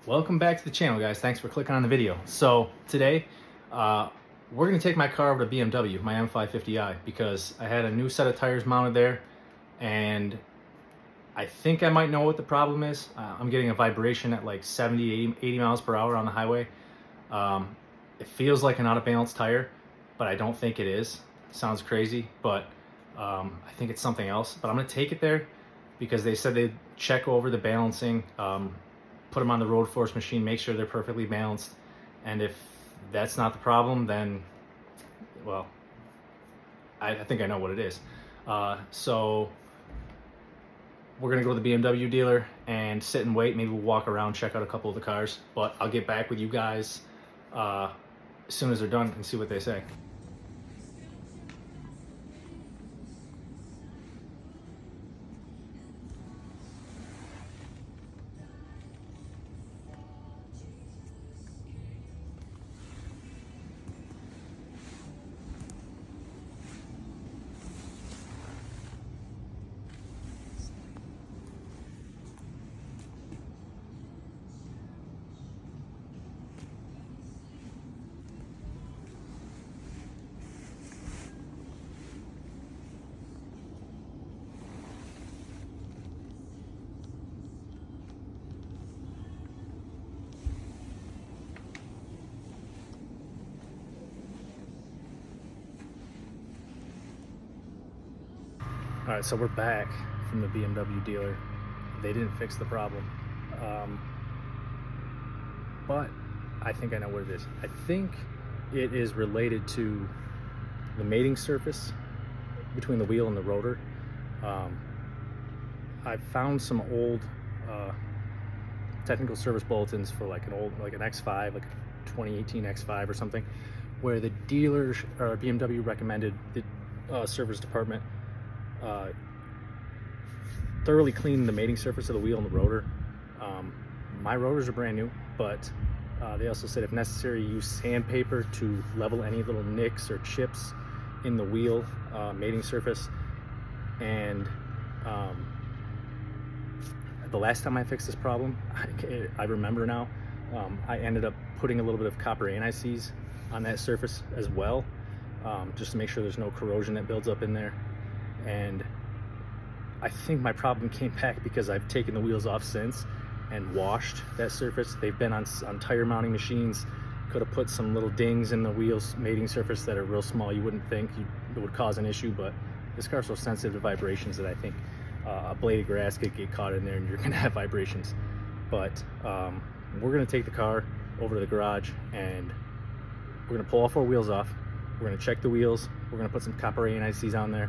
Welcome back to the channel, guys. Thanks for clicking on the video. So today we're going to take my car over to BMW, my M550i, because I had a new set of tires mounted there and I think I might know what the problem is. I'm getting a vibration at like 70, 80 miles per hour on the highway. It feels like an out of balance tire, but I don't think it is. Sounds crazy, but I think it's something else. But I'm going to take it there because they said they'd check over the balancing, put them on the road force machine, make sure they're perfectly balanced. And if that's not the problem, then, well, I think I know what it is. So we're gonna go to the BMW dealer and sit and wait. Maybe we'll walk around, check out a couple of the cars, but I'll get back with you guys as soon as they're done and see what they say. All right, so we're back from the BMW dealer. They didn't fix the problem, but I think I know what it is. I think it is related to the mating surface between the wheel and the rotor. I found some old technical service bulletins for like an X5, like a 2018 X5 or something, where the dealers or BMW recommended the service department thoroughly clean the mating surface of the wheel and the rotor. My rotors are brand new, but they also said if necessary use sandpaper to level any little nicks or chips in the wheel mating surface. And the last time I fixed this problem, I remember now, I ended up putting a little bit of copper anti-seize on that surface as well, just to make sure there's no corrosion that builds up in there. And I think my problem came back because I've taken the wheels off since and washed that surface. They've been on tire mounting machines. Could have put some little dings in the wheels mating surface that are real small. You wouldn't think it would cause an issue, but this car's so sensitive to vibrations that I think a blade of grass could get caught in there and you're gonna have vibrations. But we're gonna take the car over to the garage and we're gonna pull all four wheels off. We're gonna check the wheels. We're gonna put some copper anti-seize on there.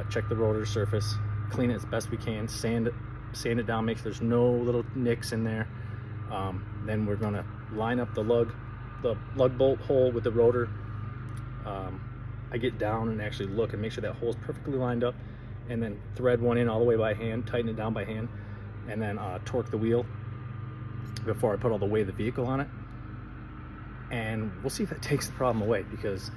Check the rotor surface, clean it as best we can, sand it down, make sure there's no little nicks in there. Then we're gonna line up the lug bolt hole with the rotor. I get down and actually look and make sure that hole is perfectly lined up, and then thread one in all the way by hand, tighten it down by hand, and then torque the wheel before I put all the weight of the vehicle on it. And we'll see if that takes the problem away, because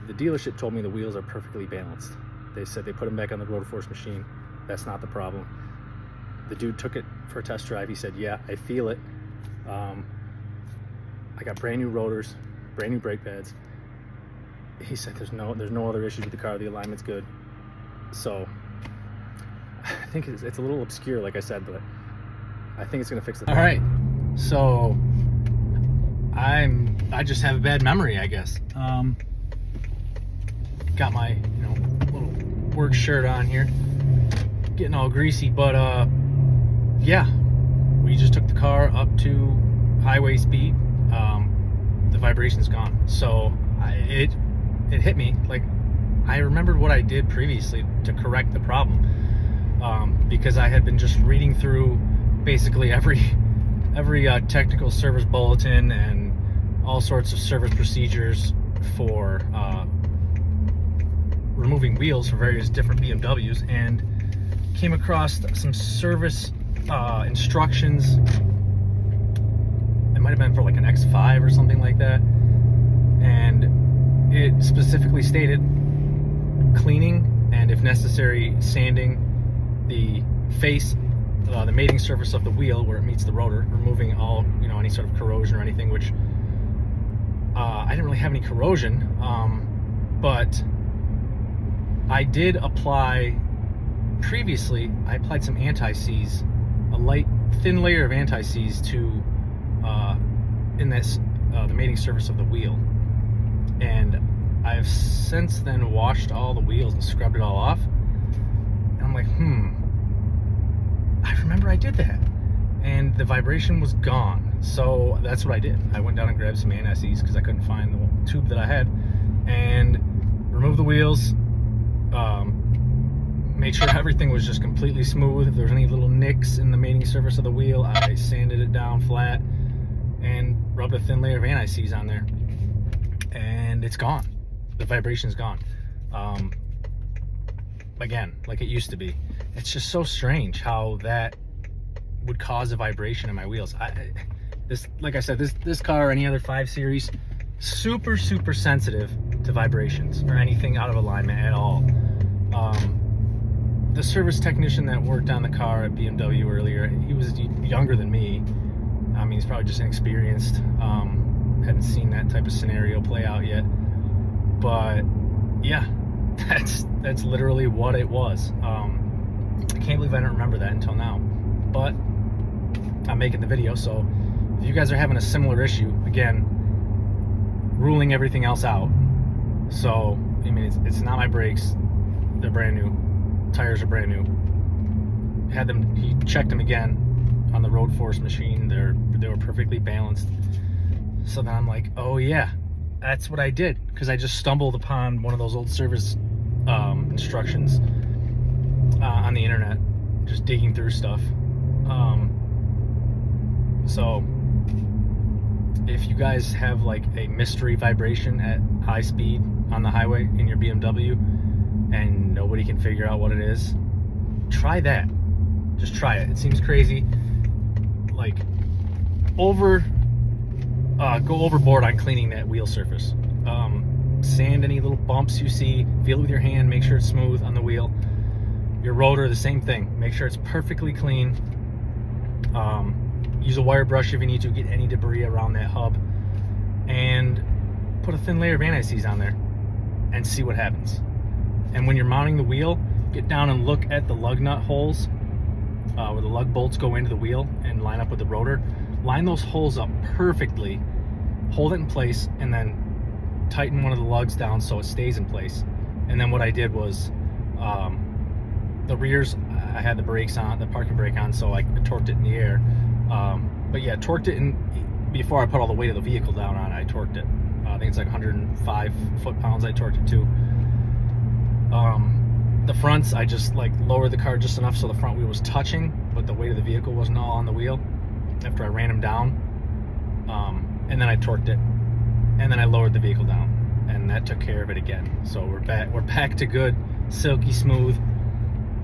the dealership told me the wheels are perfectly balanced. They said they put them back on the road force machine. That's not the problem. The dude took it for a test drive. He said, yeah, I feel it. I got brand new rotors, brand new brake pads. He said there's no other issues with the car. The alignment's good. So I think it's a little obscure, like I said, but I think it's gonna fix the problem. All right, so I just have a bad memory, I guess. Got my little work shirt on here, getting all greasy, but yeah, we just took the car up to highway speed. The vibration's gone. So it hit me, like I remembered what I did previously to correct the problem, because I had been just reading through basically every technical service bulletin and all sorts of service procedures for removing wheels for various different BMWs, and came across some service instructions. It might have been for like an X5 or something like that, and it specifically stated cleaning and, if necessary, sanding the face, the mating surface of the wheel where it meets the rotor, removing all any sort of corrosion or anything, which I didn't really have any corrosion, but I did apply previously. I applied some anti-seize, a light thin layer of anti-seize to in this the mating surface of the wheel, and I've since then washed all the wheels and scrubbed it all off, and I'm like, I remember I did that, and the vibration was gone. So that's what I did. I went down and grabbed some anti-seize because I couldn't find the tube that I had, and removed the wheels, made sure everything was just completely smooth. If there was any little nicks in the mating surface of the wheel, I sanded it down flat and rubbed a thin layer of anti-seize on there, and it's gone. The vibration's gone. Again, like it used to be. It's just so strange how that would cause a vibration in my wheels. Like I said, this car or any other 5 Series, super sensitive to vibrations or anything out of alignment at all. The service technician that worked on the car at BMW earlier, he was younger than me. I mean, he's probably just inexperienced, hadn't seen that type of scenario play out yet. But yeah, that's literally what it was. I can't believe I don't remember that until now, but I'm making the video, so if you guys are having a similar issue, again, ruling everything else out. So I mean, it's not my brakes, they're brand new, tires are brand new. He checked them again on the road force machine. They were perfectly balanced. So then I'm like, oh yeah, that's what I did, because I just stumbled upon one of those old service instructions on the internet, just digging through stuff. So if you guys have like a mystery vibration at high speed on the highway in your BMW and nobody can figure out what it is, try that. Just try it. It seems crazy. Like, go overboard on cleaning that wheel surface. Sand any little bumps you see, feel it with your hand, make sure it's smooth on the wheel. Your rotor, the same thing, make sure it's perfectly clean. Use a wire brush if you need to, get any debris around that hub, and put a thin layer of anti-seize on there and see what happens. And when you're mounting the wheel, get down and look at the lug nut holes where the lug bolts go into the wheel and line up with the rotor. Line those holes up perfectly, hold it in place, and then tighten one of the lugs down so it stays in place. And then what I did was, the rears, I had the brakes on, the parking brake on, so I torqued it in the air. But yeah, torqued it in before I put all the weight of the vehicle down on it. I torqued it. I think it's like 105 foot-pounds I torqued it to. The fronts, I just like lowered the car just enough so the front wheel was touching, but the weight of the vehicle wasn't all on the wheel after I ran them down. And then I torqued it, and then I lowered the vehicle down, and that took care of it again. So we're back to good, silky smooth.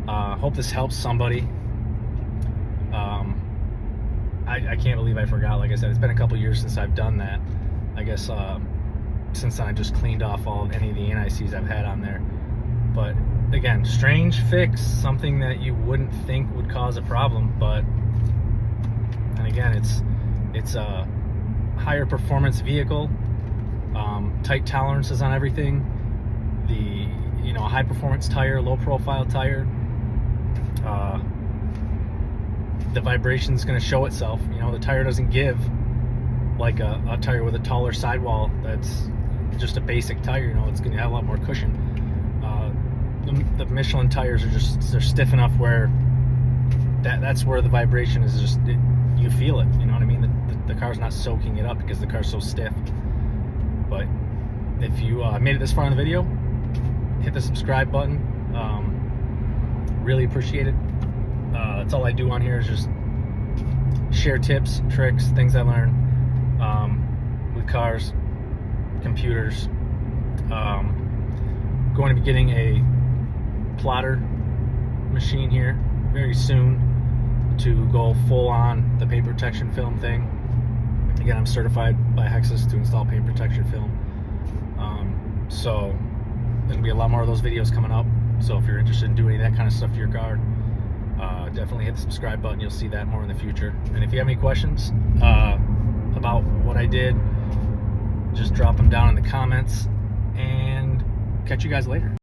Hope this helps somebody. I can't believe I forgot. Like I said, it's been a couple years since I've done that. I guess since then I just cleaned off any of the anti-seize I've had on there. But again, strange fix, something that you wouldn't think would cause a problem, but and again, it's a higher performance vehicle, tight tolerances on everything, a high performance tire, low profile tire. The vibration is going to show itself. The tire doesn't give like a tire with a taller sidewall that's just a basic tire. It's going to have a lot more cushion. The Michelin tires they're stiff enough where that's where the vibration is just, you feel it, you know what I mean? The car's not soaking it up because the car's so stiff. But if you made it this far in the video, hit the subscribe button. Really appreciate it. That's all I do on here, is just share tips, tricks, things I learn with cars, computers. Going to be getting a plotter machine here very soon to go full on the paint protection film thing. Again, I'm certified by Hexus to install paint protection film. So there's gonna be a lot more of those videos coming up. So if you're interested in doing that kind of stuff to your car, definitely hit the subscribe button. You'll see that more in the future. And if you have any questions, I did, just drop them down in the comments, and catch you guys later.